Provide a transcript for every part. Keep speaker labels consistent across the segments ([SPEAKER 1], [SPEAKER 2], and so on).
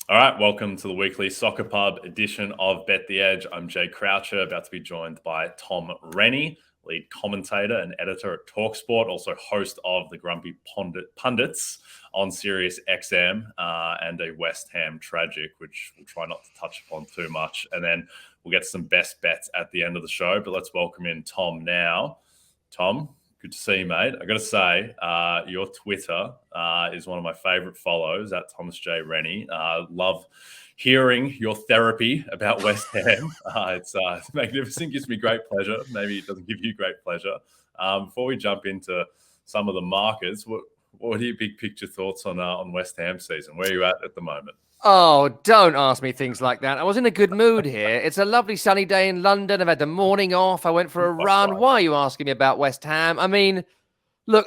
[SPEAKER 1] All right, welcome to the weekly Soccer Pub edition of Bet the Edge. I'm Jay Croucher, about to be joined by Tom Rennie, lead commentator and editor at TalkSport, also host of the Grumpy Pundits on Sirius XM, and a West Ham tragic, which we'll try not to touch upon too much. And then we'll get some best bets at the end of the show. But let's welcome in Tom now. Tom, good to see you, mate. I got to say, your Twitter is one of my favorite follows, at Thomas J. Rennie. Love hearing your therapy about West Ham. It's magnificent, gives me great pleasure. Maybe it doesn't give you great pleasure. Before we jump into some of the markets, what are your big picture thoughts on West Ham season? Where are you at the moment?
[SPEAKER 2] Oh, don't ask me things like that. I was in a good mood here. It's a lovely sunny day in London. I've had the morning off. I went for a run. Why are you asking me about West Ham? I mean, look,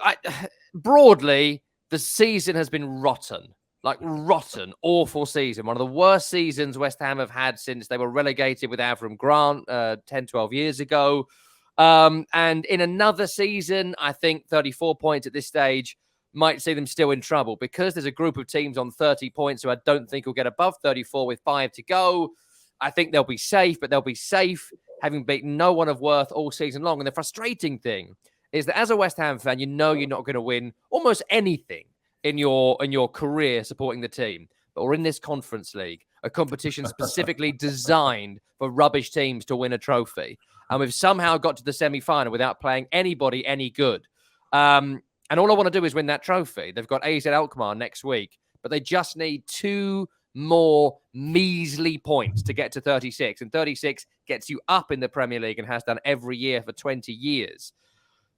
[SPEAKER 2] broadly, the season has been rotten. Like, rotten, awful season. One of the worst seasons West Ham have had since they were relegated with Avram Grant 10, 12 years ago. And in another season, I think 34 points at this stage might see them still in trouble, because there's a group of teams on 30 points who I don't think will get above 34 with 5 to go. I think they'll be safe, but they'll be safe having beaten no one of worth all season long. And the frustrating thing is that as a West Ham fan, you know you're not going to win almost anything in your career supporting the team. But we're in this Conference League, a competition specifically designed for rubbish teams to win a trophy. And we've somehow got to the semi-final without playing anybody any good. And all I want to do is win that trophy. They've got AZ Alkmaar next week, but they just need 2 more measly points to get to 36. And 36 gets you up in the Premier League and has done every year for 20 years.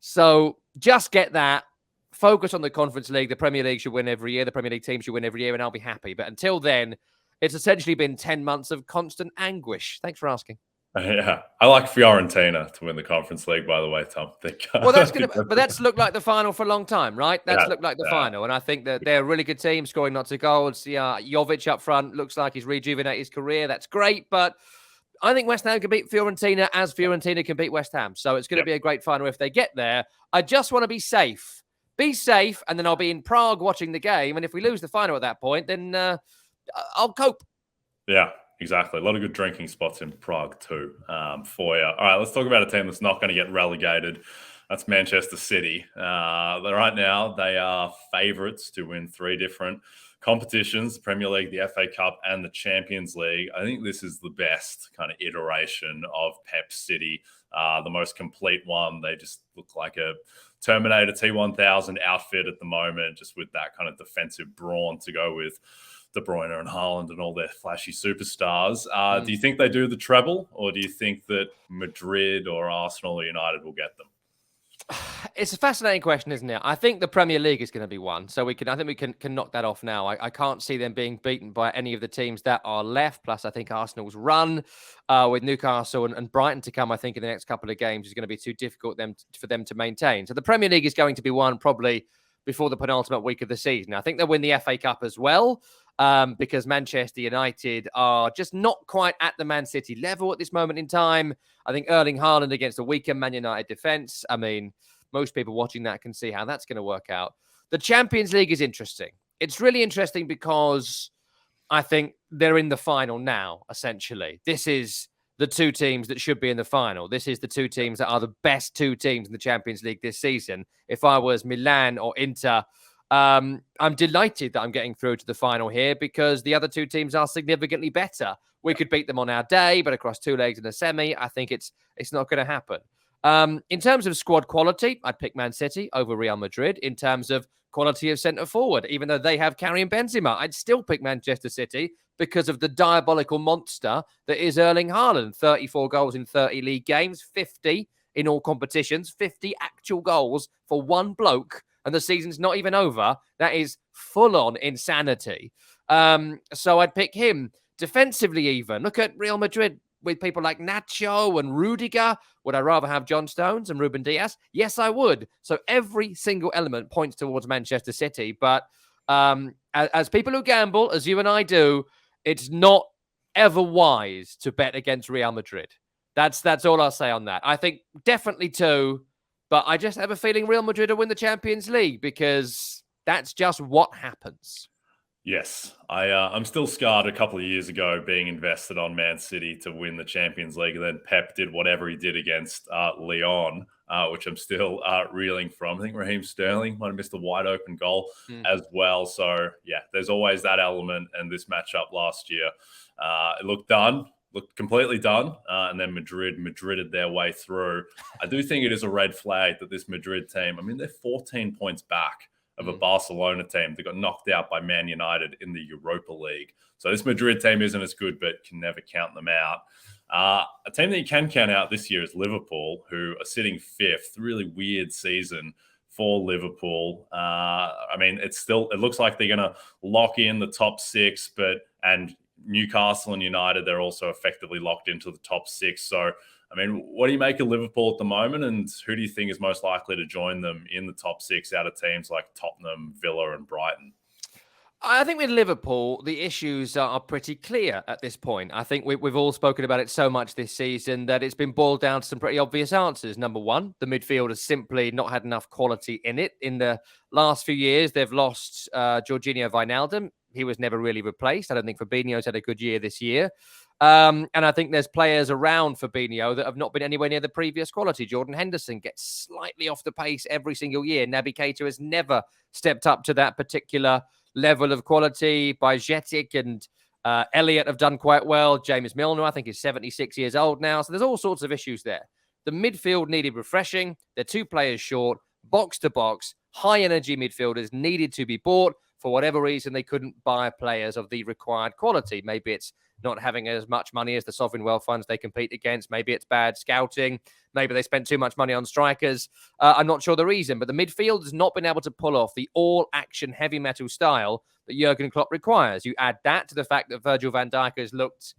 [SPEAKER 2] So just get that. Focus on the Conference League. The Premier League should win every year. The Premier League team should win every year, and I'll be happy. But until then, it's essentially been 10 months of constant anguish. Thanks for asking.
[SPEAKER 1] Yeah, I like Fiorentina to win the Conference League, by the way, Tom.
[SPEAKER 2] Well, that's looked like the final for a long time, right? That's looked like the final. And I think that they're a really good team, scoring lots of goals. Yeah, Jovic up front looks like he's rejuvenated his career. That's great. But I think West Ham can beat Fiorentina as Fiorentina can beat West Ham. So it's going to be a great final if they get there. I just want to be safe. Be safe, and then I'll be in Prague watching the game. And if we lose the final at that point, then I'll cope.
[SPEAKER 1] Yeah. Exactly. A lot of good drinking spots in Prague too, for you. All right, let's talk about a team that's not going to get relegated. That's Manchester City. Right now, they are favourites to win 3 different competitions, the Premier League, the FA Cup, and the Champions League. I think this is the best kind of iteration of Pep City, the most complete one. They just look like a Terminator T1000 outfit at the moment, just with that kind of defensive brawn to go with De Bruyne and Haaland and all their flashy superstars. Do you think they do the treble, or do you think that Madrid or Arsenal or United will get them?
[SPEAKER 2] It's a fascinating question, isn't it? I think the Premier League is going to be one. So I think we can knock that off now. I can't see them being beaten by any of the teams that are left. Plus, I think Arsenal's run with Newcastle and Brighton to come, I think, in the next couple of games is going to be too difficult for them to maintain. So the Premier League is going to be one probably before the penultimate week of the season. I think they'll win the FA Cup as well. Because Manchester United are just not quite at the Man City level at this moment in time. I think Erling Haaland against a weaker Man United defence. I mean, most people watching that can see how that's going to work out. The Champions League is interesting. It's really interesting because I think they're in the final now, essentially. This is the 2 teams that should be in the final. This is the 2 teams that are the best 2 teams in the Champions League this season. If I was Milan or Inter, I'm delighted that I'm getting through to the final here, because the other 2 teams are significantly better. We could beat them on our day, but across 2 legs in a semi, I think it's not going to happen. In terms of squad quality, I'd pick Man City over Real Madrid. In terms of quality of centre forward, even though they have Karim Benzema, I'd still pick Manchester City because of the diabolical monster that is Erling Haaland. 34 goals in 30 league games, 50 in all competitions, 50 actual goals for one bloke. And the season's not even over. That is full-on insanity. So I'd pick him. Defensively even, look at Real Madrid with people like Nacho and Rudiger. Would I rather have John Stones and Ruben Dias? Yes, I would. So every single element points towards Manchester City. But as people who gamble, as you and I do, it's not ever wise to bet against Real Madrid. That's all I'll say on that. I think definitely 2. But I just have a feeling Real Madrid will win the Champions League, because that's just what happens.
[SPEAKER 1] Yes, I'm still scarred a couple of years ago being invested on Man City to win the Champions League, and then Pep did whatever he did against Lyon, which I'm still reeling from. I think Raheem Sterling might have missed a wide open goal as well. So yeah, there's always that element. And this matchup last year, it looked completely done, and then Madrided their way through. I do think it is a red flag that this Madrid team, I mean, they're 14 points back of a Barcelona team that got knocked out by Man United in the Europa League. So this Madrid team isn't as good, but can never count them out. A team that you can count out this year is Liverpool, who are sitting fifth. Really weird season for Liverpool. I mean, it looks like they're going to lock in the top six, and Newcastle and United, they're also effectively locked into the top six. So, I mean, what do you make of Liverpool at the moment, and who do you think is most likely to join them in the top six out of teams like Tottenham, Villa, and Brighton?
[SPEAKER 2] I think with Liverpool, the issues are pretty clear at this point. I think we've all spoken about it so much this season that it's been boiled down to some pretty obvious answers. Number one, the midfield has simply not had enough quality in it. In the last few years, they've lost Jorginho Wijnaldum. He was never really replaced. I don't think Fabinho's had a good year this year. And I think there's players around Fabinho that have not been anywhere near the previous quality. Jordan Henderson gets slightly off the pace every single year. Naby Keita has never stepped up to that particular level of quality. Bajcetic and Elliott have done quite well. James Milner, I think, is 76 years old now. So there's all sorts of issues there. The midfield needed refreshing. They're two players short, box to box, high energy midfielders needed to be bought. For whatever reason, they couldn't buy players of the required quality. Maybe it's not having as much money as the sovereign wealth funds they compete against. Maybe it's bad scouting. Maybe they spent too much money on strikers. I'm not sure the reason, but the midfield has not been able to pull off the all-action heavy metal style that Jurgen Klopp requires. You add that to the fact that Virgil van Dijk has looked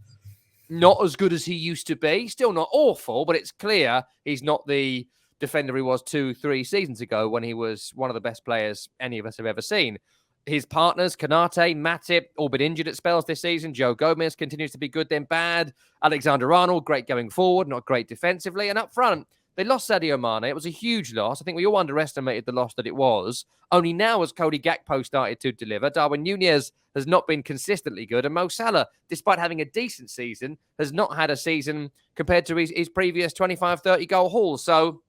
[SPEAKER 2] not as good as he used to be. Still not awful, but it's clear he's not the defender he was 2-3 seasons ago when he was one of the best players any of us have ever seen. His partners, Kanate, Matip, all been injured at spells this season. Joe Gomez continues to be good, then bad. Alexander-Arnold, great going forward, not great defensively. And up front, they lost Sadio Mane. It was a huge loss. I think we all underestimated the loss that it was. Only now has Cody Gakpo started to deliver. Darwin Nunez has not been consistently good. And Mo Salah, despite having a decent season, has not had a season compared to his previous 25, 30 goal haul. So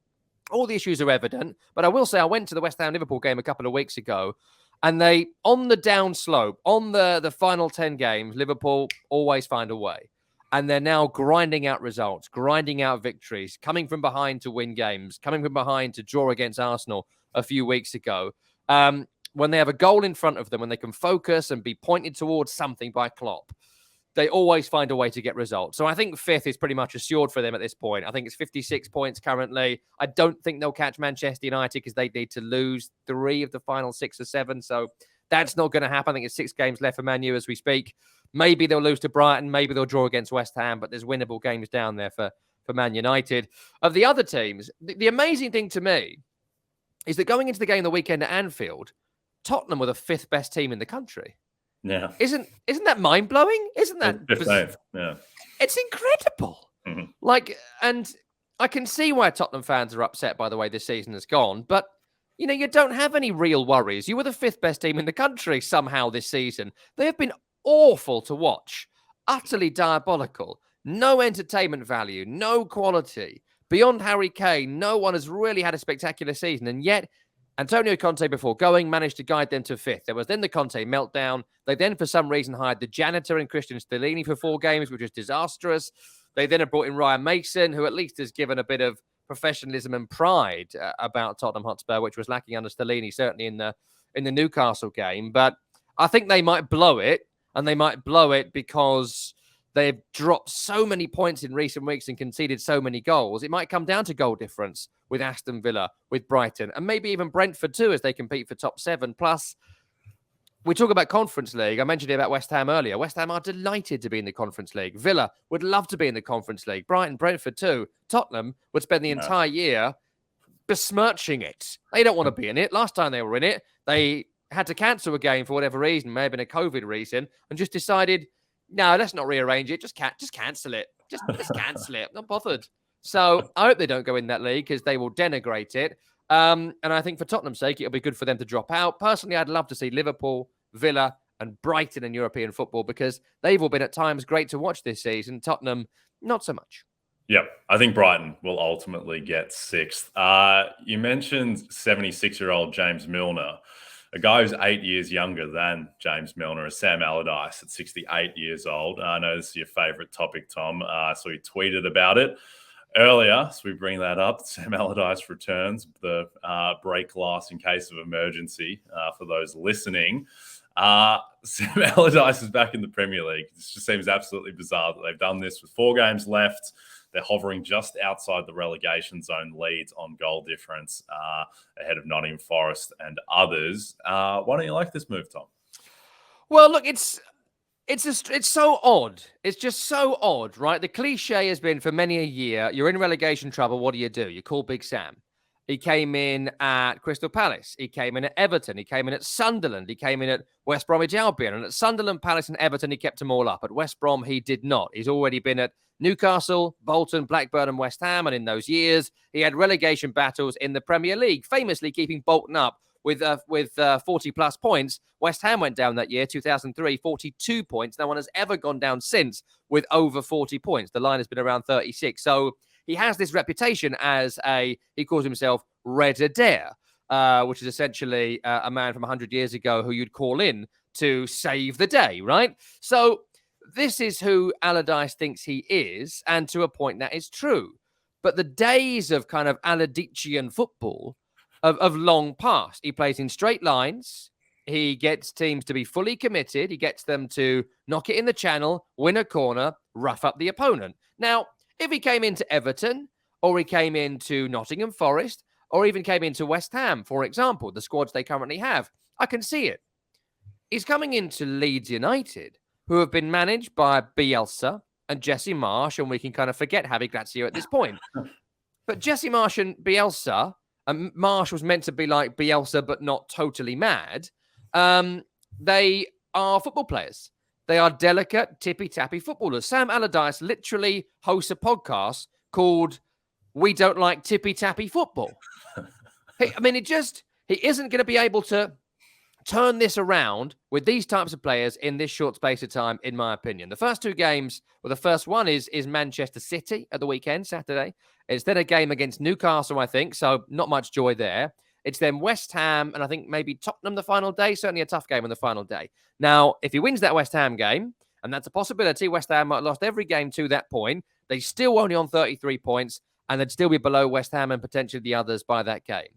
[SPEAKER 2] all the issues are evident. But I will say I went to the West Ham Liverpool game a couple of weeks ago. And they, on the down slope, on the final 10 games, Liverpool always find a way. And they're now grinding out results, grinding out victories, coming from behind to win games, coming from behind to draw against Arsenal a few weeks ago. When they have a goal in front of them, when they can focus and be pointed towards something by Klopp, they always find a way to get results. So I think fifth is pretty much assured for them at this point. I think it's 56 points currently. I don't think they'll catch Manchester United because they need to lose 3 of the final 6 or 7. So that's not going to happen. I think it's 6 games left for Man U as we speak. Maybe they'll lose to Brighton. Maybe they'll draw against West Ham, but there's winnable games down there for Man United. Of the other teams, the amazing thing to me is that going into the game the weekend at Anfield, Tottenham were the 5th best team in the country.
[SPEAKER 1] Yeah.
[SPEAKER 2] Isn't that mind-blowing? Isn't that
[SPEAKER 1] 15th? Yeah.
[SPEAKER 2] It's incredible. Mm-hmm. And I can see why Tottenham fans are upset by the way this season has gone, but you don't have any real worries. You were the 5th best team in the country somehow this season. They have been awful to watch, utterly diabolical, no entertainment value, no quality. Beyond Harry Kane, no one has really had a spectacular season, and yet Antonio Conte, before going, managed to guide them to 5th. There was then the Conte meltdown. They then, for some reason, hired the janitor in Christian Stellini for 4 games, which was disastrous. They then have brought in Ryan Mason, who at least has given a bit of professionalism and pride about Tottenham Hotspur, which was lacking under Stellini, certainly in the Newcastle game. But I think they might blow it, and they might blow it because they've dropped so many points in recent weeks and conceded so many goals. It might come down to goal difference with Aston Villa, with Brighton, and maybe even Brentford too, as they compete for top 7. Plus, we talk about Conference League. I mentioned it about West Ham earlier. West Ham are delighted to be in the Conference League. Villa would love to be in the Conference League. Brighton, Brentford too. Tottenham would spend the entire year besmirching it. They don't want to be in it. Last time they were in it, they had to cancel a game for whatever reason, may have been a COVID reason, and just decided, no, let's not rearrange it. Just cancel it. Just cancel it. Not bothered. So I hope they don't go in that league because they will denigrate it. And I think for Tottenham's sake, it'll be good for them to drop out. Personally, I'd love to see Liverpool, Villa and Brighton in European football, because they've all been at times great to watch this season. Tottenham, not so much.
[SPEAKER 1] Yep, I think Brighton will ultimately get 6th. You mentioned 76-year-old James Milner. A guy who's 8 years younger than James Milner is Sam Allardyce at 68 years old. I know this is your favourite topic, Tom, so he tweeted about it earlier. So we bring that up. Sam Allardyce returns, the break glass in case of emergency for those listening. Sam Allardyce is back in the Premier League. This just seems absolutely bizarre that they've done this with 4 games left. They're hovering just outside the relegation zone, Leeds on goal difference, ahead of Nottingham Forest and others. Why don't you like this move, Tom?
[SPEAKER 2] Well, look, it's so odd. It's just so odd, right? The cliche has been for many a year, you're in relegation trouble, what do? You call Big Sam. He came in at Crystal Palace. He came in at Everton. He came in at Sunderland. He came in at West Bromwich Albion. And at Sunderland, Palace and Everton, he kept them all up. At West Brom, he did not. He's already been at Newcastle, Bolton, Blackburn and West Ham. And in those years, he had relegation battles in the Premier League, famously keeping Bolton up with 40-plus points. West Ham went down that year, 2003, 42 points. No one has ever gone down since with over 40 points. The line has been around 36. So he has this reputation as he calls himself Red Adair, which is essentially a man from 100 years ago who you'd call in to save the day, right? So this is who Allardyce thinks he is, and to a point that is true. But the days of kind of Allardycean football of long past. He plays in straight lines. He gets teams to be fully committed. He gets them to knock it in the channel, win a corner, rough up the opponent. Now, if he came into Everton, or he came into Nottingham Forest, or even came into West Ham, for example, the squads they currently have, I can see it. He's coming into Leeds United, who have been managed by Bielsa and Jesse Marsh, and we can kind of forget Javi Gracia at this point. But Jesse Marsh and Bielsa, and Marsh was meant to be like Bielsa, but not totally mad. They are football players. They are delicate, tippy-tappy footballers. Sam Allardyce literally hosts a podcast called We Don't Like Tippy-Tappy Football. He isn't going to be able to turn this around with these types of players in this short space of time, in my opinion. The first 2 games, well, the first one is Manchester City at the weekend, Saturday. It's then a game against Newcastle, I think, so not much joy there. It's then West Ham, and I think maybe Tottenham the final day, certainly a tough game on the final day. Now, if he wins that West Ham game, and that's a possibility, West Ham might have lost every game to that point, they're still only on 33 points, and they'd still be below West Ham and potentially the others by that game.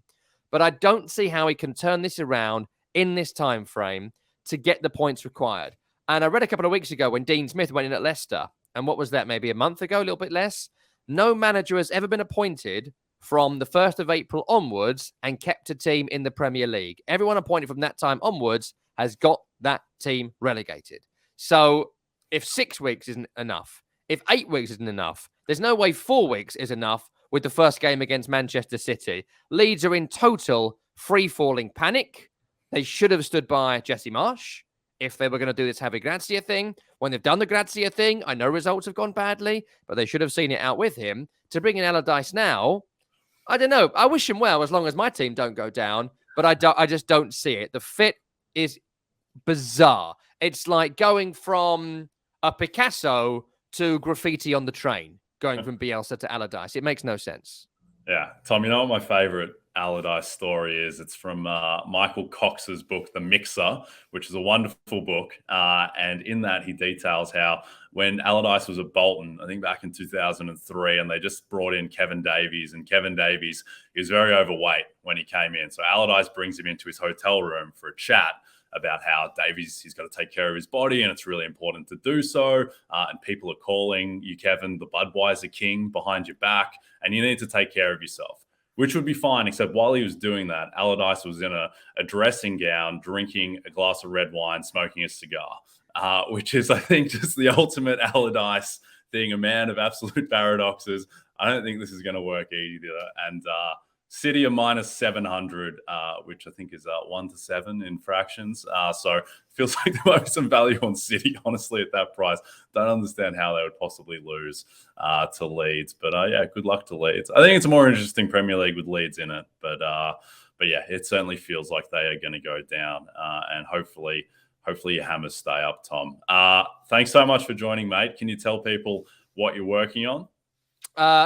[SPEAKER 2] But I don't see how he can turn this around in this time frame to get the points required. And I read a couple of weeks ago when Dean Smith went in at Leicester, and what was that, maybe a month ago, a little bit less? No manager has ever been appointed from the 1st of April onwards and kept a team in the Premier League. Everyone appointed from that time onwards has got that team relegated. So if 6 weeks isn't enough, if 8 weeks isn't enough, there's no way 4 weeks is enough with the first game against Manchester City. Leeds are in total free-falling panic. They should have stood by Jesse Marsh if they were going to do this Javi Gracia thing. When they've done the Gracia thing, I know results have gone badly, but they should have seen it out with him. To bring in Allardyce now, I don't know. I wish him well as long as my team don't go down, but I just don't see it. The fit is bizarre. It's like going from a Picasso to graffiti on the train, going from Bielsa to Allardyce. It makes no sense.
[SPEAKER 1] Yeah. Tom, you know what my favorite Allardyce story is? It's from Michael Cox's book, The Mixer, which is a wonderful book. And in that, he details how when Allardyce was at Bolton, I think back in 2003, and they just brought in Kevin Davies, and Kevin Davies, he was very overweight when he came in. So Allardyce brings him into his hotel room for a chat about how Davies, he's got to take care of his body and it's really important to do so. And people are calling you, Kevin, the Budweiser king behind your back, and you need to take care of yourself, which would be fine, except while he was doing that, Allardyce was in a dressing gown, drinking a glass of red wine, smoking a cigar, which is, I think, just the ultimate Allardyce thing, a man of absolute paradoxes. I don't think this is going to work either. And City are minus 700, which I think is 1-7 in fractions. So feels like there might be some value on City, honestly, at that price. Don't understand how they would possibly lose to Leeds. But yeah, good luck to Leeds. I think it's a more interesting Premier League with Leeds in it. But yeah, it certainly feels like they are going to go down. And hopefully hopefully your hammers stay up, Tom. Thanks so much for joining, mate. Can you tell people what you're working on?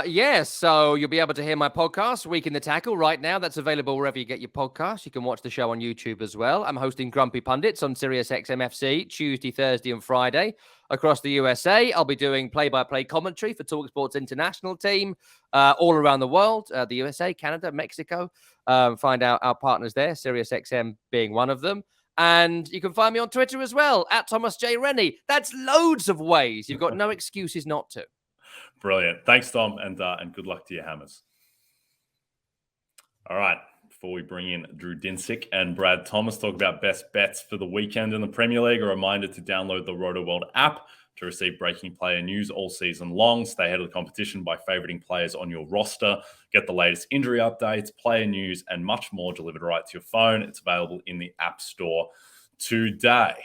[SPEAKER 2] Yes, so you'll be able to hear my podcast, Week in the Tackle, right now. That's available wherever you get your podcasts. You can watch the show on YouTube as well. I'm hosting Grumpy Pundits on Sirius XM-FC Tuesday, Thursday, and Friday across the USA. I'll be doing play-by-play commentary for TalkSport's international team all around the world, the USA, Canada, Mexico. Find out our partners there, Sirius XM being one of them. And you can find me on Twitter as well, at Thomas J. Rennie. That's loads of ways. You've got no excuses not to.
[SPEAKER 1] Brilliant. Thanks, Tom, and good luck to your hammers. All right. Before we bring in Drew Dinsick and Brad Thomas, talk about best bets for the weekend in the Premier League. A reminder to download the RotoWorld app to receive breaking player news all season long. Stay ahead of the competition by favoriting players on your roster. Get the latest injury updates, player news, and much more delivered right to your phone. It's available in the App Store today.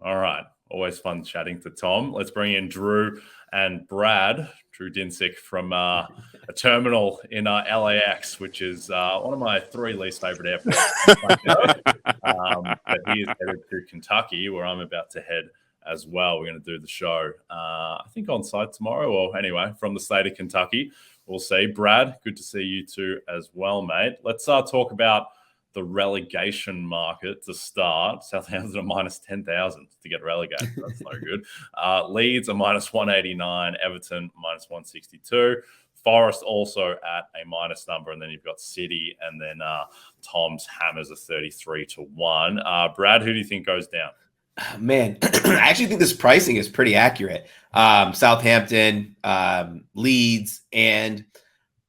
[SPEAKER 1] All right. Always fun chatting to Tom. Let's bring in Drew and Brad. Drew Dinsick from a terminal in LAX, which is one of my 3 least favorite airports. But he is headed to Kentucky, where I'm about to head as well. We're going to do the show, I think, on site tomorrow, or anyway, from the state of Kentucky. We'll see. Brad, good to see you too as well, mate. Let's talk about the relegation market to start. Southampton are minus 10,000 to get relegated. That's no good. Leeds are minus 189. Everton minus 162. Forest also at a minus number. And then you've got City. And then Tom's Hammers are 33 to 1. Brad, who do you think goes down?
[SPEAKER 3] Man, I actually think this pricing is pretty accurate. Southampton, Leeds, and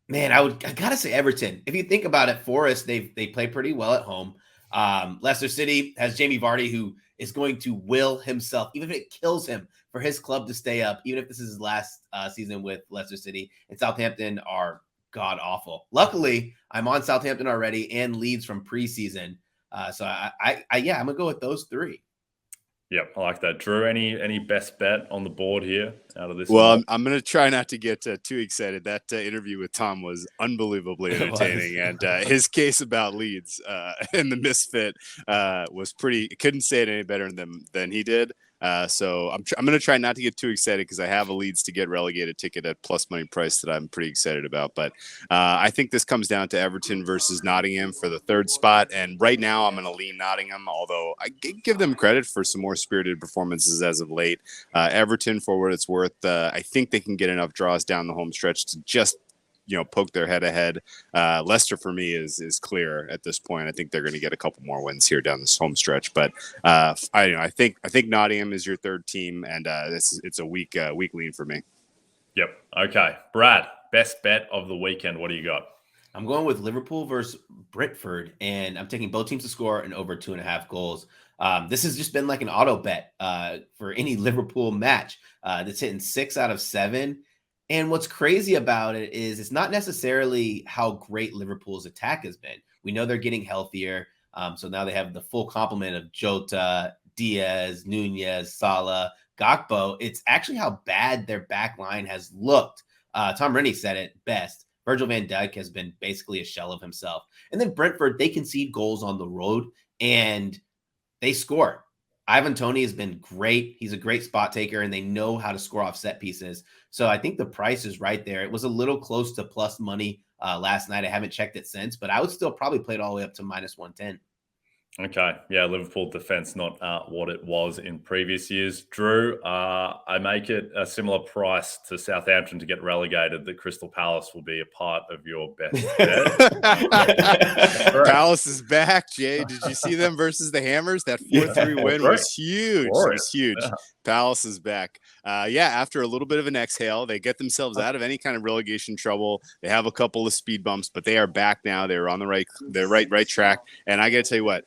[SPEAKER 3] man, I gotta say Everton. If you think about it, Forest, they play pretty well at home. Leicester City has Jamie Vardy, who is going to will himself, even if it kills him, for his club to stay up, even if this is his last season with Leicester City. And Southampton are god awful. Luckily, I'm on Southampton already and Leeds from preseason. So I'm gonna go with those 3.
[SPEAKER 1] Yep, I like that. Drew, any best bet on the board here out of this?
[SPEAKER 4] Well, I'm going to try not to get too excited. That interview with Tom was unbelievably entertaining, and his case about Leeds and the misfit was pretty. Couldn't say it any better than he did. So I'm going to try not to get too excited because I have a Leeds to get relegated ticket at plus money price that I'm pretty excited about. But I think this comes down to Everton versus Nottingham for the 3rd spot. And right now I'm going to lean Nottingham, although I give them credit for some more spirited performances as of late. Everton, for what it's worth, I think they can get enough draws down the home stretch to just poke their head ahead. Leicester for me is clear at this point. I think they're going to get a couple more wins here down this home stretch, but I think Nottingham is your 3rd team, and it's a weak lean for me.
[SPEAKER 1] Yep. Okay, Brad, best bet of the weekend. What do you got?
[SPEAKER 3] I'm going with Liverpool versus Brentford, and I'm taking both teams to score and over 2.5 goals. This has just been like an auto bet for any Liverpool match. That's hitting 6 out of 7. And what's crazy about it is it's not necessarily how great Liverpool's attack has been. We know they're getting healthier. So now they have the full complement of Jota, Diaz, Nunez, Salah, Gakpo. It's actually how bad their back line has looked. Tom Rennie said it best. Virgil van Dijk has been basically a shell of himself. And then Brentford, they concede goals on the road and they score. Ivan Toney has been great. He's a great spot taker, and they know how to score off set pieces. So I think the price is right there. It was a little close to plus money last night. I haven't checked it since, but I would still probably play it all the way up to minus 110.
[SPEAKER 1] Okay. Yeah, Liverpool defense not what it was in previous years. Drew, I make it a similar price to Southampton to get relegated that Crystal Palace will be a part of your best bet.
[SPEAKER 4] Palace is back, Jay. Did you see them versus the Hammers? That 4-3 win was huge. It was huge. Yeah. Palace is back. After a little bit of an exhale, they get themselves out of any kind of relegation trouble. They have a couple of speed bumps, but they are back now. They're on the right track. And I got to tell you what,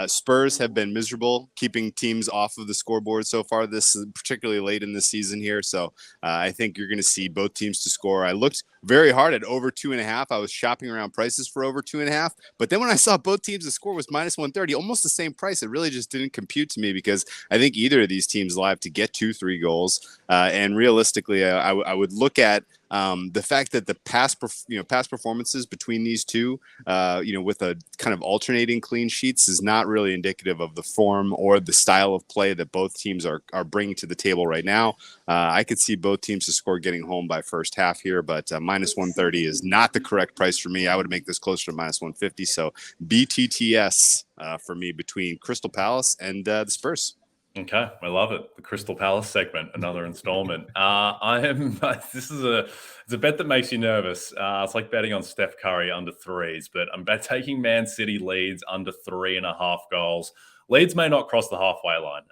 [SPEAKER 4] Spurs have been miserable keeping teams off of the scoreboard so far, particularly late in this season here. So I think you're going to see both teams to score. I looked very hard at over 2.5. I was shopping around prices for over 2.5, but then when I saw both teams, the score was minus 130, almost the same price. It really just didn't compute to me because I think either of these teams live to get 2-3 goals. And realistically, I would look at The fact that the past performances between these two, with a kind of alternating clean sheets, is not really indicative of the form or the style of play that both teams are bringing to the table right now. I could see both teams to score getting home by first half here, but minus 130 is not the correct price for me. I would make this closer to minus 150. So BTTS for me between Crystal Palace and the Spurs.
[SPEAKER 1] Okay, I love it. The Crystal Palace segment, another installment. This is it's a bet that makes you nervous. It's like betting on Steph Curry under threes, but I'm taking Man City Leeds under 3.5 goals. Leeds may not cross the halfway line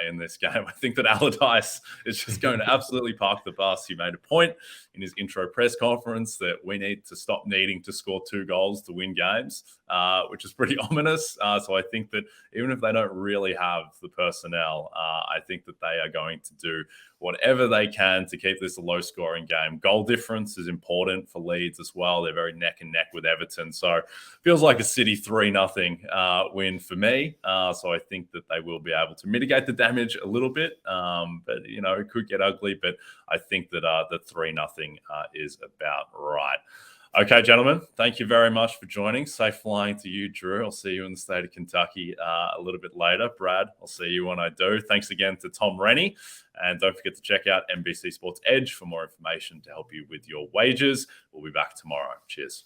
[SPEAKER 1] in this game. I think that Allardyce is just going to absolutely park the bus. He made a point in his intro press conference that we need to stop needing to score 2 goals to win games, which is pretty ominous. So I think that even if they don't really have the personnel, I think that they are going to do whatever they can to keep this a low-scoring game. Goal difference is important for Leeds as well. They're very neck and neck with Everton. So it feels like a City 3-0 win for me. So I think that they will be able to mitigate the damage a little bit. But, it could get ugly. But I think that the 3-0 is about right. Okay, gentlemen, thank you very much for joining. Safe flying to you, Drew. I'll see you in the state of Kentucky a little bit later. Brad, I'll see you when I do. Thanks again to Tom Rennie. And don't forget to check out NBC Sports EDGE for more information to help you with your wagers. We'll be back tomorrow. Cheers.